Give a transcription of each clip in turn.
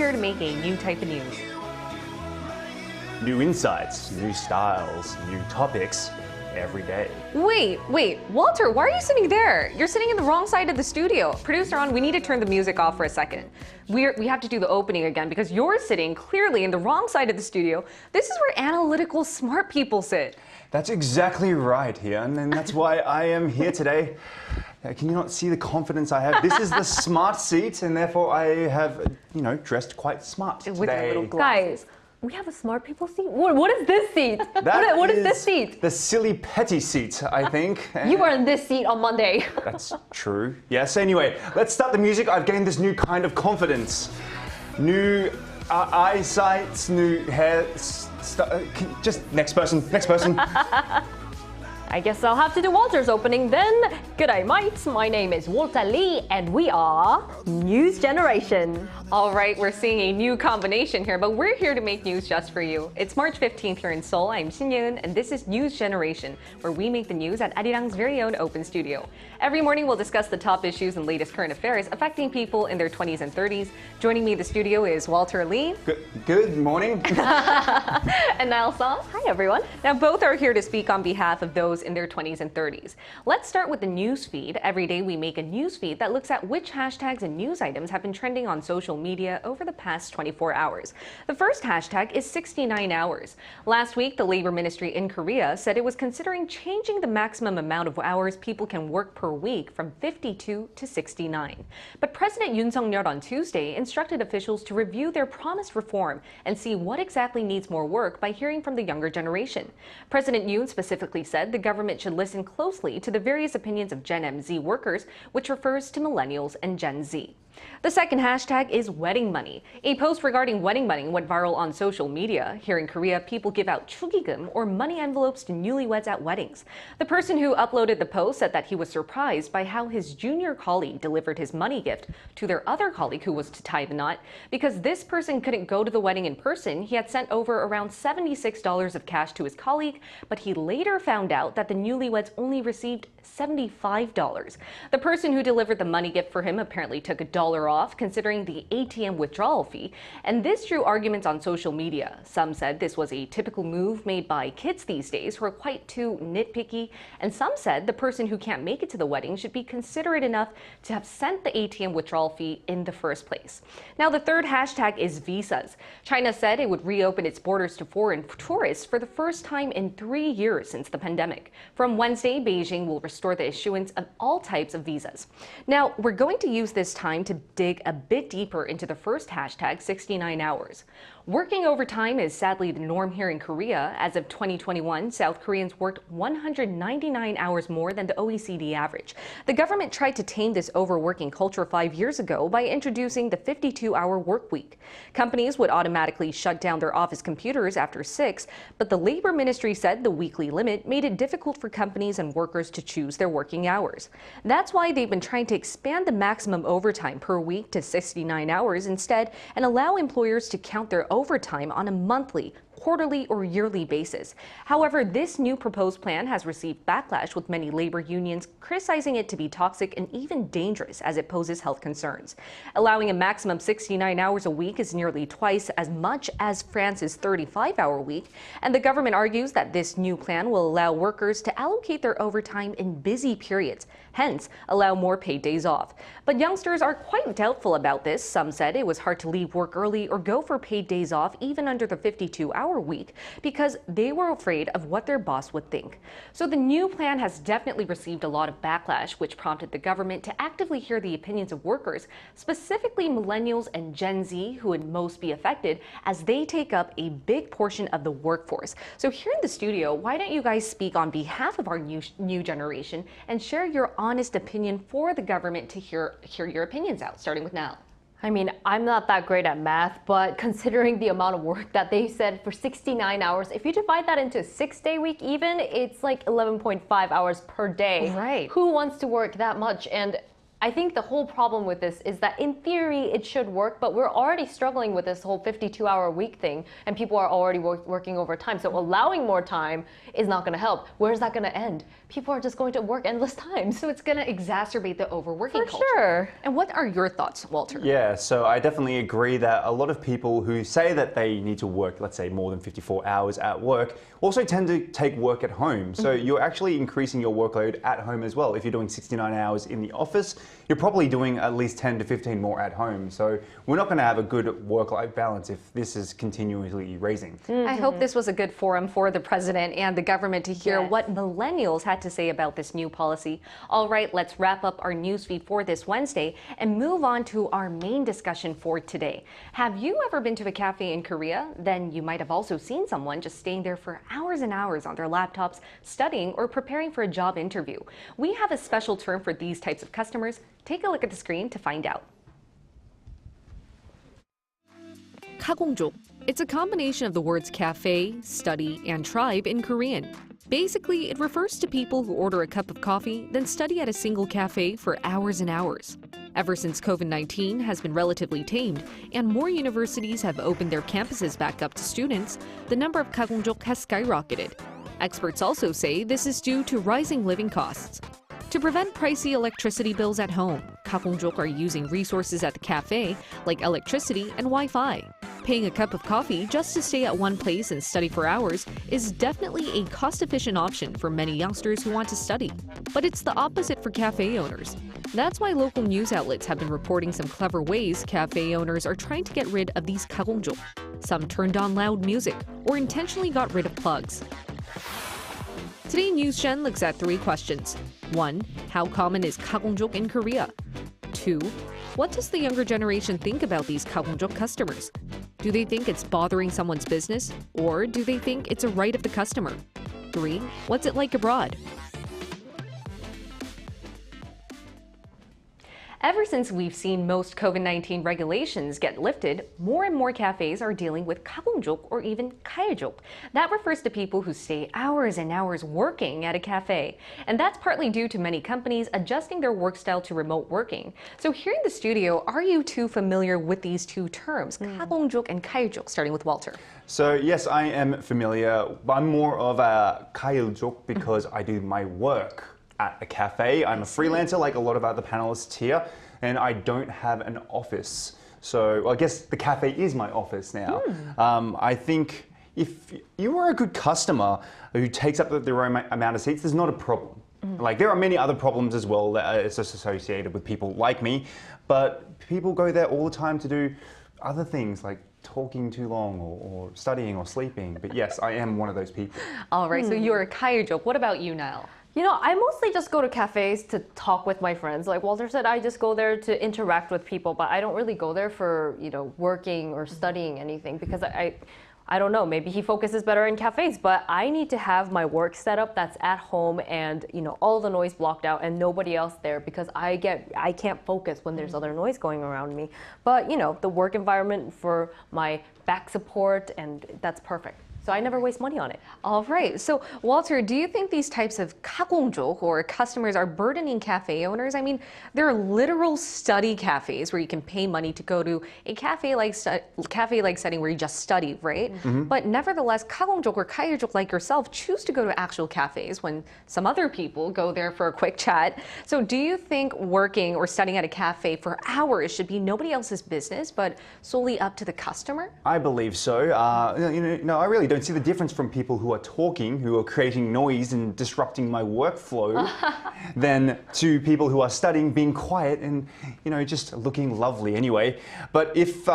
here to make a new type of news. New insights, new styles, new topics every day. Wait, Walter, why are you sitting there? You're sitting in the wrong side of the studio. Producer On, we need to turn the music off for a second. We have to do the opening again because you're sitting clearly in the wrong side of the studio. This is where analytical, smart people sit. That's exactly right, Hyun, and that's why I am here today. Can you not see the confidence I have? This is the smart seat, and therefore I have, dressed quite smart today. With your little glasses. Guys, we have a smart people seat? What is this seat? What is this seat? The silly petty seat, I think. You were in this seat on Monday. That's true. Yes, anyway, let's start the music. I've gained this new kind of confidence. New eyesight, new hair. Just next person. I guess I'll have to do Walter's opening then. G'day mates, my name is Walter Lee and we are News Generation. All right, we're seeing a new combination here, but we're here to make news just for you. It's March 15th here in Seoul. I'm Shin-Yoon, and this is News Generation, where we make the news at Arirang's very own open studio. Every morning, we'll discuss the top issues and latest current affairs affecting people in their 20s and 30s. Joining me in the studio is Walter Lee. Good morning. And Niall Song. Hi, everyone. Now, both are here to speak on behalf of those in their 20s and 30s. Let's start with the news feed. Every day, we make a news feed that looks at which hashtags and news items have been trending on social media over the past 24 hours. The first hashtag is 69 hours. Last week, the Labor Ministry in Korea said it was considering changing the maximum amount of hours people can work per week from 52 to 69. But President Yoon Suk-yeol on Tuesday instructed officials to review their promised reform and see what exactly needs more work by hearing from the younger generation. President Yoon specifically said the government should listen closely to the various opinions of Gen MZ workers, which refers to Millennials and Gen Z. The second hashtag is wedding money. A post regarding wedding money went viral on social media. Here in Korea, people give out 축의금 or money envelopes to newlyweds at weddings. The person who uploaded the post said that he was surprised by how his junior colleague delivered his money gift to their other colleague who was to tie the knot. Because this person couldn't go to the wedding in person, he had sent over around $76 of cash to his colleague, but he later found out that the newlyweds only received $75. The person who delivered the money gift for him apparently took $1 off, considering the ATM withdrawal fee, and this drew arguments on social media. Some said this was a typical move made by kids these days who are quite too nitpicky, and some said the person who can't make it to the wedding should be considerate enough to have sent the ATM withdrawal fee in the first place. Now, the third hashtag is visas. China said it would reopen its borders to foreign tourists for the first time in 3 years since the pandemic. From Wednesday, Beijing will restore the issuance of all types of visas. Now, we're going to use this time to dig a bit deeper into the first hashtag, 69 hours. Working overtime is sadly the norm here in Korea. As of 2021, South Koreans worked 199 hours more than the OECD average. The government tried to tame this overworking culture 5 years ago by introducing the 52-hour work week. Companies would automatically shut down their office computers after 6, but the Labor Ministry said the weekly limit made it difficult for companies and workers to choose their working hours. That's why they've been trying to expand the maximum overtime per week to 69 hours instead and allow employers to count their overtime on a monthly, quarterly, or yearly basis. However, this new proposed plan has received backlash, with many labor unions criticizing it to be toxic and even dangerous as it poses health concerns. Allowing a maximum 69 hours a week is nearly twice as much as France's 35-hour week, and the government argues that this new plan will allow workers to allocate their overtime in busy periods, hence allow more paid days off. But youngsters are quite doubtful about this. Some said it was hard to leave work early or go for paid days off even under the 52-hour week because they were afraid of what their boss would think. So the new plan has definitely received a lot of backlash, which prompted the government to actively hear the opinions of workers, specifically Millennials and Gen Z, who would most be affected as they take up a big portion of the workforce. So here in the studio, why don't you guys speak on behalf of our new generation and share your honest opinion for the government to hear your opinions out, starting with Nal. I mean, I'm not that great at math, but considering the amount of work that they said for 69 hours, if you divide that into a 6-day week even, it's like 11.5 hours per day. Right. Who wants to work that much? And I think the whole problem with this is that in theory it should work, but we're already struggling with this whole 52-hour week thing, and people are already working overtime. So allowing more time is not going to help. Where's that going to end? People are just going to work endless times. So it's going to exacerbate the overworking culture. Sure. And what are your thoughts, Walter? Yeah, so I definitely agree that a lot of people who say that they need to work, let's say, more than 54 hours at work, also tend to take work at home. So you're actually increasing your workload at home as well. If you're doing 69 hours in the office, you're probably doing at least 10 to 15 more at home. So we're not going to have a good work-life balance if this is continually raising. I hope this was a good forum for the president and the government to hear Yes. what millennials had to say about this new policy. All right, let's wrap up our newsfeed for this Wednesday and move on to our main discussion for today. Have you ever been to a cafe in Korea? Then you might have also seen someone just staying there for hours and hours on their laptops, studying or preparing for a job interview. We have a special term for these types of customers. Take a look at the screen to find out. cagongjok. It's a combination of the words cafe, study, and tribe in Korean. Basically, it refers to people who order a cup of coffee, then study at a single cafe for hours and hours. Ever since COVID-19 has been relatively tamed and more universities have opened their campuses back up to students, the number of cagongjok has skyrocketed. Experts also say this is due to rising living costs. To prevent pricey electricity bills at home, cagongjok are using resources at the cafe, like electricity and Wi-Fi. Paying a cup of coffee just to stay at one place and study for hours is definitely a cost-efficient option for many youngsters who want to study. But it's the opposite for cafe owners. That's why local news outlets have been reporting some clever ways cafe owners are trying to get rid of these cagongjok. Some turned on loud music or intentionally got rid of plugs. Today, NewsGen looks at 3 questions. 1. How common is cagongjok in Korea? 2. What does the younger generation think about these cagongjok customers? Do they think it's bothering someone's business, or do they think it's a right of the customer? 3. What's it like abroad? Ever since we've seen most COVID-19 regulations get lifted, more and more cafes are dealing with cagongjok or even cagongjok. That refers to people who stay hours and hours working at a cafe. And that's partly due to many companies adjusting their work style to remote working. So here in the studio, are you two familiar with these two terms, cagongjok and cagongjok, starting with Walter? So yes, I am familiar. I'm more of a cagongjok because I do my work at a cafe. I'm a freelancer like a lot of other panelists here, and I don't have an office. So I guess the cafe is my office now. I think if you are a good customer who takes up the right amount of seats, there's not a problem. Like there are many other problems as well that are associated with people like me, but people go there all the time to do other things like talking too long or studying or sleeping. But yes, I am one of those people. All right, so you're a cagongjok. What about you, Niall? You know, I mostly just go to cafes to talk with my friends. Like Walter said, I just go there to interact with people, but I don't really go there for, working or studying anything because I don't know, maybe he focuses better in cafes, but I need to have my work set up that's at home and, all the noise blocked out and nobody else there because I can't focus when there's other noise going around me. But, the work environment for my back support, and that's perfect. So I never waste money on it. All right. So, Walter, do you think these types of cagongjok or customers are burdening cafe owners? I mean, there are literal study cafes where you can pay money to go to a cafe-like setting where you just study, right? But nevertheless, cagongjok or cagongjok like yourself choose to go to actual cafes when some other people go there for a quick chat. So do you think working or studying at a cafe for hours should be nobody else's business, but solely up to the customer? I believe so. No, I really don't see the difference from people who are talking, who are creating noise and disrupting my workflow, than to people who are studying, being quiet and, just looking lovely anyway. But if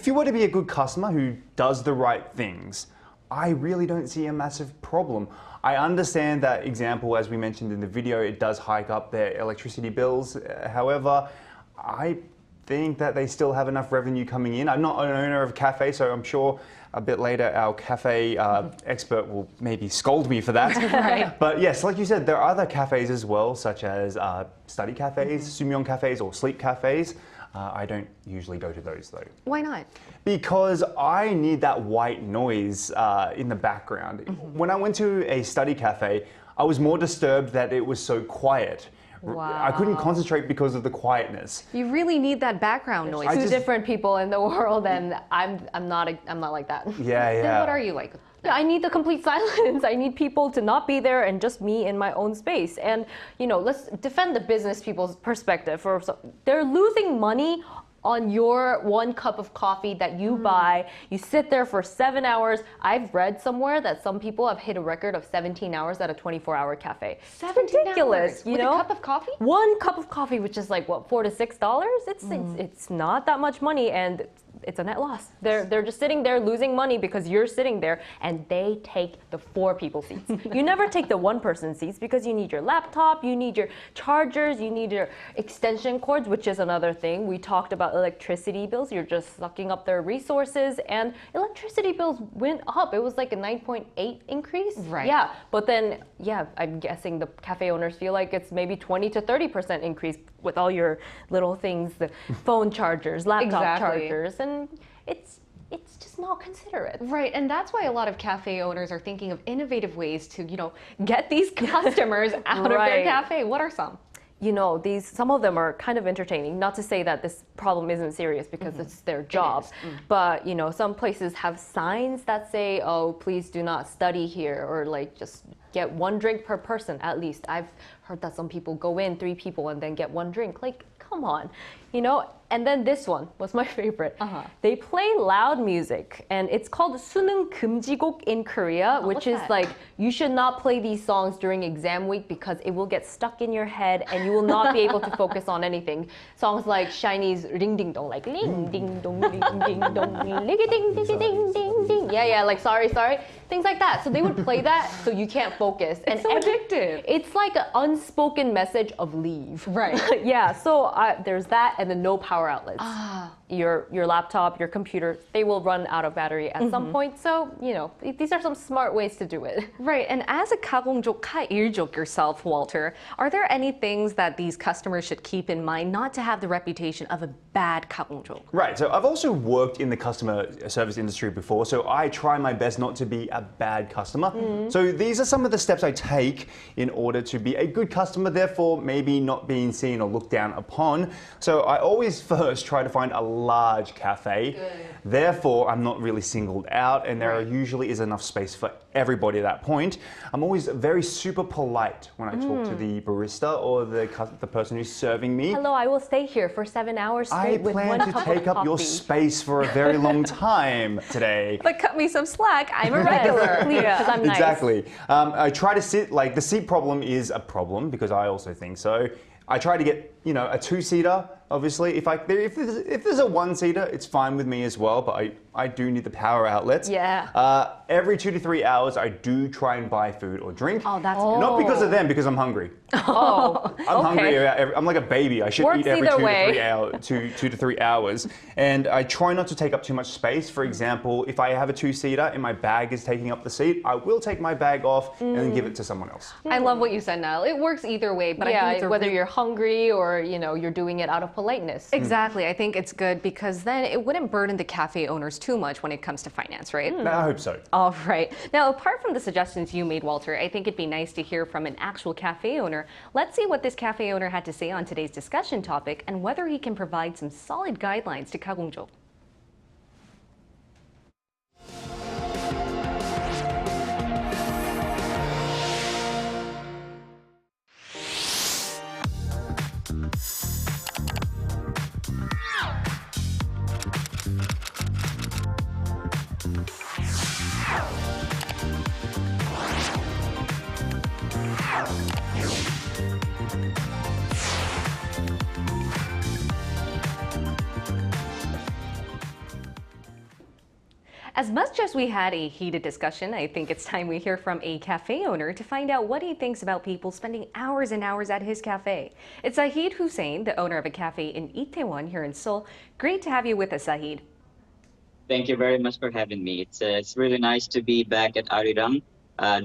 you were to be a good customer who does the right things, I really don't see a massive problem. I understand that example, as we mentioned in the video, it does hike up their electricity bills. However, I think that they still have enough revenue coming in. I'm not an owner of a cafe, so I'm sure a bit later our cafe expert will maybe scold me for that. Right. But yes, like you said, there are other cafes as well, such as study cafes, sumyeong cafes, or sleep cafes. I don't usually go to those though. Why not? Because I need that white noise in the background. When I went to a study cafe, I was more disturbed that it was so quiet I couldn't concentrate because of the quietness. You really need that background noise. Two different people in the world, and I'm not like that. Yeah, yeah. Then what are you like? Yeah, I need the complete silence. I need people to not be there and just me in my own space. And, let's defend the business people's perspective. They're losing money on your 1 cup of coffee that you buy. You sit there for 7 hours. I've read somewhere that some people have hit a record of 17 hours at a 24-hour cafe. 17 ridiculous, hours with a cup of coffee? 1 cup of coffee, which is like, what, $4 to $6? It's not that much money, and it's a net loss. They're just sitting there losing money because you're sitting there, and they take the 4 people seats. You never take the 1-person seats because you need your laptop, you need your chargers, you need your extension cords, which is another thing. We talked about electricity bills. You're just sucking up their resources, and electricity bills went up. It was like a 9.8 increase. Right. Yeah, but then, I'm guessing the cafe owners feel like it's maybe 20 to 30% increase with all your little things, the phone chargers, laptop chargers, and it's just not considerate. Right, and that's why a lot of cafe owners are thinking of innovative ways to, get these customers out of their cafe. What are some? Some of them are kind of entertaining. Not to say that this problem isn't serious because it's their job, but some places have signs that say, "Oh, please do not study here," or like just get 1 drink per person at least. I've heard that some people go in 3 people and then get 1 drink. Like, come on, And then this one was my favorite. They play loud music, and it's called 수능 금지곡 in Korea, which is like you should not play these songs during exam week because it will get stuck in your head and you will not be able to focus on anything. Songs like Shiny's Ring Ding Dong, like ling ding dong, ling ding dong, ling ding ding ding ding ding. Yeah, like sorry, things like that. So they would play that so you can't focus. And so addictive. It's like an unspoken message of leave. Right. Yeah. So there's that, and then no power outlets. Your laptop, your computer, they will run out of battery at some point. So, these are some smart ways to do it. Right, and as a cagongjok, carirang yourself, Walter, are there any things that these customers should keep in mind not to have the reputation of a bad cagongjok? Right, so I've also worked in the customer service industry before, so I try my best not to be a bad customer. So these are some of the steps I take in order to be a good customer, therefore maybe not being seen or looked down upon. So I always first try to find a large cafe. Good. Therefore, I'm not really singled out, and there usually is enough space for everybody at that point. I'm always very super polite when I talk to the barista or the person who's serving me. Hello, I will stay here for 7 hours straight with 1 cup of coffee. I plan to take up your space for a very long time today. But cut me some slack, I'm a regular. Please, because I'm nice. Exactly. I try to sit, like the seat problem is a problem because I also think so. I try to get, a 2-seater, obviously. If there's a 1-seater, it's fine with me as well, but I do need the power outlets. Yeah. Every 2 to 3 hours, I do try and buy food or drink. Oh, that's good. Not because of them, because I'm hungry. Oh, I'm hungry. I'm like a baby. I should eat every 2 to 3 hours. And I try not to take up too much space. For example, if I have a 2-seater and my bag is taking up the seat, I will take my bag off and then give it to someone else. I love what you said, Niall. It works either way, but I think it's whether you're hungry or you're doing it out of politeness. Exactly. I think it's good because then it wouldn't burden the cafe owners too much when it comes to finance, right? I hope so. All right. Now, apart from the suggestions you made, Walter, I think it'd be nice to hear from an actual cafe owner. Let's see what this cafe owner had to say on today's discussion topic and whether he can provide some solid guidelines to cagongjok. As much as we had a heated discussion, I think it's time we hear from a cafe owner to find out what he thinks about people spending hours and hours at his cafe. It's Zahid Hussein, the owner of a cafe in Itaewon here in Seoul. Great to have you with us, Zahid. Thank you very much for having me. It's really nice to be back at Arirang.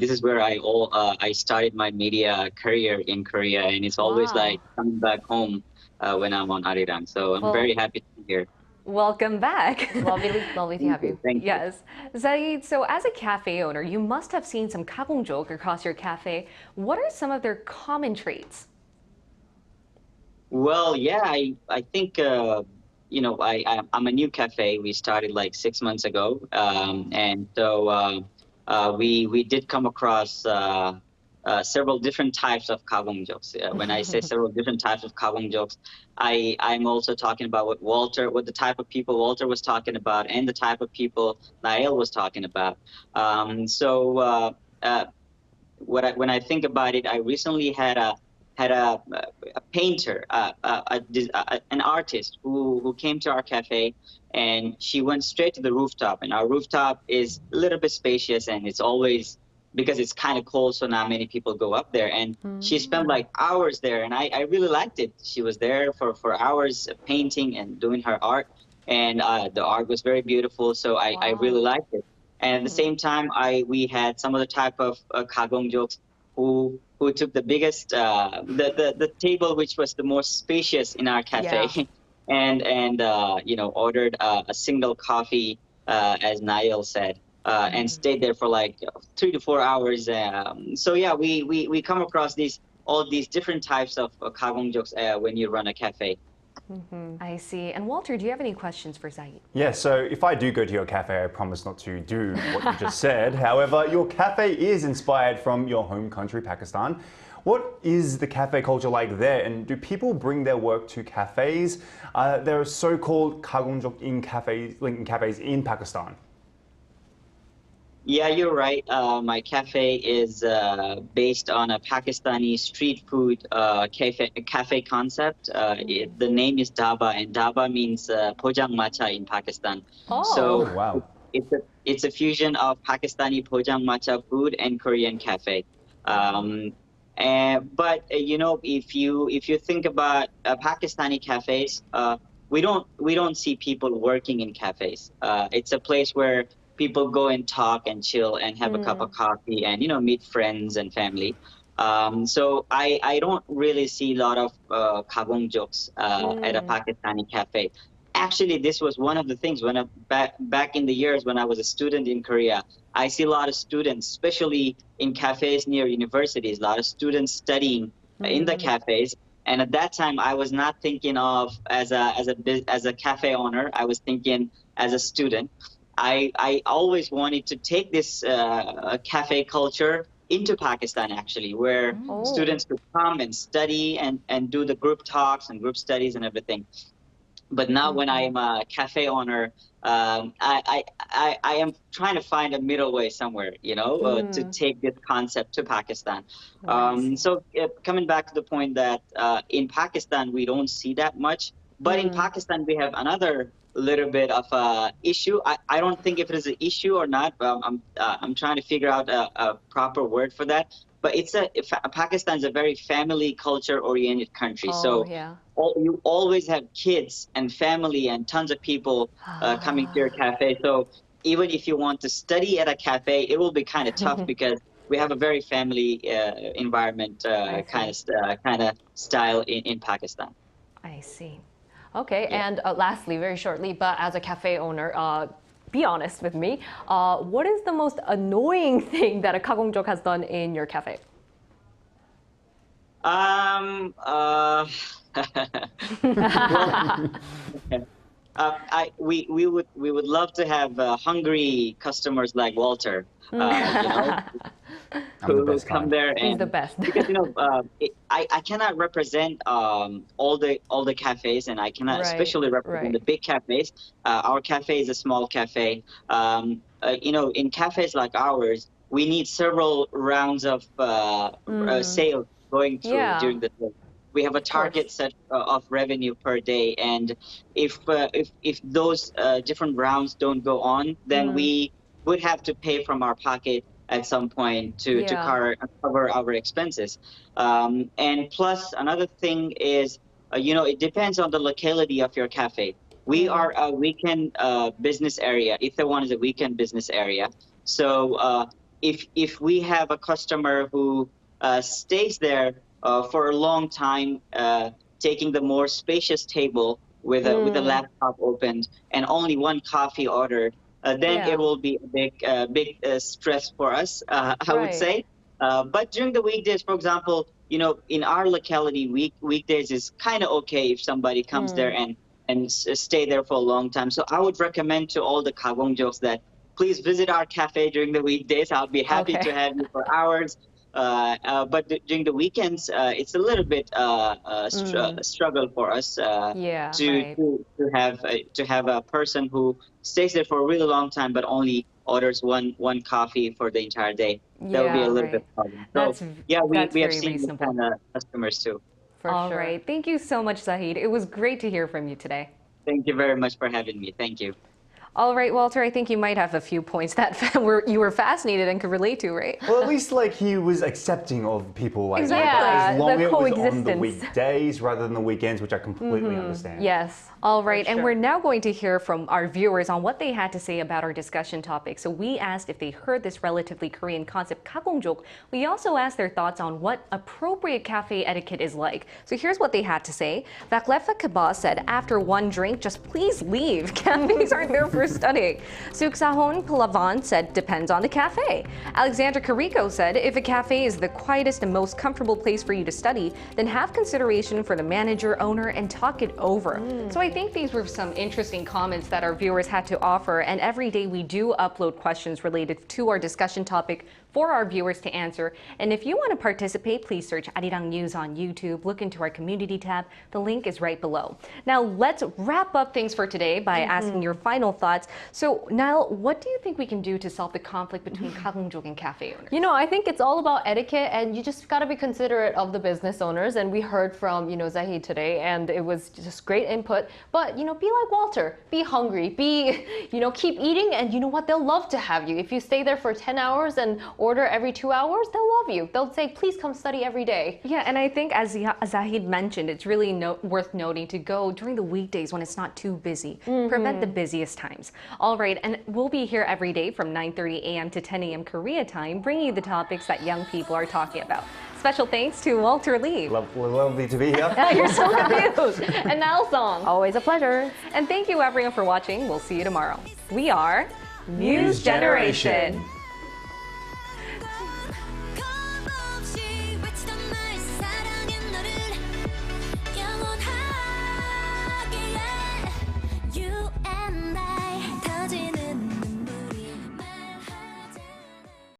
This is where I started my media career in Korea, and it's always like coming back home when I'm on Arirang. So I'm very happy to be here. Welcome back. Lovely to have you. Thank you. Yes. Zahid, so as a cafe owner, you must have seen some cagongjok across your cafe. What are some of their common traits? Well, yeah, I think I'm a new cafe. We started like 6 months ago, and so we did come across several different types of cagongjokes. When I say several different types of cagongjokes, I'm also talking about what the type of people Walter was talking about, and the type of people Nael was talking about. When I think about it, I recently had a painter, an artist who came to our cafe, and she went straight to the rooftop. And our rooftop is a little bit spacious, and it's always because it's kind of cold, so not many people go up there. And she spent like hours there, and I really liked it. She was there for hours painting and doing her art, and the art was very beautiful. So I really liked it. And at the same time, we had some other type of kagongjoks who took the biggest, the table which was the most spacious in our cafe, and ordered a single coffee, as Niall said, and stayed there for like 3 to 4 hours. So yeah, we come across all these different types of kagongjoks when you run a cafe. I see. And Walter, do you have any questions for Zaid? Yeah, so if I do go to your cafe, I promise not to do what you just said. However, your cafe is inspired from your home country, Pakistan. What is the cafe culture like there, and do people bring their work to cafes? There are so-called cagongjok in cafes in Pakistan. Yeah, you're right. My cafe is based on a Pakistani street food cafe concept. The name is Dhaba, and Dhaba means pojang macha in Pakistan. So wow. it's a fusion of Pakistani pojang macha food and Korean cafe. But if you think about Pakistani cafes, we don't see people working in cafes. It's a place where people go and talk and chill and have a cup of coffee and meet friends and family. So I don't really see a lot of kagongjoks at a Pakistani cafe. Actually, this was one of the things when back in the years when I was a student in Korea. I see a lot of students, especially in cafes near universities, a lot of students studying in the cafes. And at that time, I was not thinking of as a cafe owner. I was thinking as a student. I always wanted to take this cafe culture into Pakistan, actually, where students could come and study and do the group talks and group studies and everything. But now when I am a cafe owner, I am trying to find a middle way somewhere, to take this concept to Pakistan. So coming back to the point that in Pakistan, we don't see that much. But in Pakistan, we have another little bit of a issue. I don't think if it is an issue or not. I'm trying to figure out a proper word for that. But Pakistan is a very family culture-oriented country. You always have kids and family and tons of people coming to your cafe. So even if you want to study at a cafe, it will be kind of tough because we have a very family environment kind of style in Pakistan. I see. Okay, and lastly, very shortly, but as a cafe owner, be honest with me, what is the most annoying thing that a kagongjok has done in your cafe? We would love to have hungry customers like Walter, who come there and he's the best. Because I cannot represent all the cafes, and I cannot especially represent the big cafes. Our cafe is a small cafe. In cafes like ours, we need several rounds of sales going through during the day. We have a target set of revenue per day, and if those different rounds don't go on, then we would have to pay from our pocket at some point to cover our expenses. And plus, another thing is, it depends on the locality of your cafe. We are a weekend business area. Itaewon is a weekend business area. So if we have a customer who stays there for a long time, taking the more spacious table with a laptop opened and only one coffee ordered, then it will be a big stress for us, I would say. But during the weekdays, for example, in our locality, weekdays is kind of okay if somebody comes there and stay there for a long time. So I would recommend to all the cagongjok that please visit our cafe during the weekdays. I'll be happy to have you for hours. But during the weekends, it's a little bit struggle for us to have a person who stays there for a really long time but only orders one coffee for the entire day. That would be a little bit problem. So we have seen these kind of customers too. All right. Thank you so much, Zahid. It was great to hear from you today. Thank you very much for having me. Thank you. All right, Walter, I think you might have a few points that you were fascinated and could relate to, right? Well, at least like he was accepting of people like Exactly. as long The as it was on the coexistence. weekdays rather than the weekends, which I completely understand. Yes. All right, and we're now going to hear from our viewers on what they had to say about our discussion topic. So we asked if they heard this relatively Korean concept, cagongjok. We also asked their thoughts on what appropriate cafe etiquette is like. So here's what they had to say. Vaklefa Kabas said, after one drink, just please leave. Cafes aren't there for studying. Suksahon Palavan said, depends on the cafe. Alexandra Carrico said, if a cafe is the quietest and most comfortable place for you to study, then have consideration for the manager, owner, and talk it over. So I think these were some interesting comments that our viewers had to offer, and every day we do upload questions related to our discussion topic for our viewers to answer. And if you want to participate, please search ArirangNews on YouTube, look into our community tab. The link is right below. Now let's wrap up things for today by asking your final thoughts. So Niall, what do you think we can do to solve the conflict between cagongjok and cafe owners? I think it's all about etiquette, and you just got to be considerate of the business owners. And we heard from, Zahid today, and it was just great input. But, be like Walter, be hungry, keep eating, and you know what? They'll love to have you. If you stay there for 10 hours and order every 2 hours, they'll love you. They'll say, please come study every day. Yeah, and I think as Zahid mentioned, it's really worth noting to go during the weekdays when it's not too busy. Prevent the busiest times. All right, and we'll be here every day from 9:30 a.m. to 10 a.m. Korea time, bringing you the topics that young people are talking about. Special thanks to Walter Lee. Lovely to be here. You're so confused. And Niall Song. Always a pleasure. And thank you everyone for watching. We'll see you tomorrow. We are News Generation.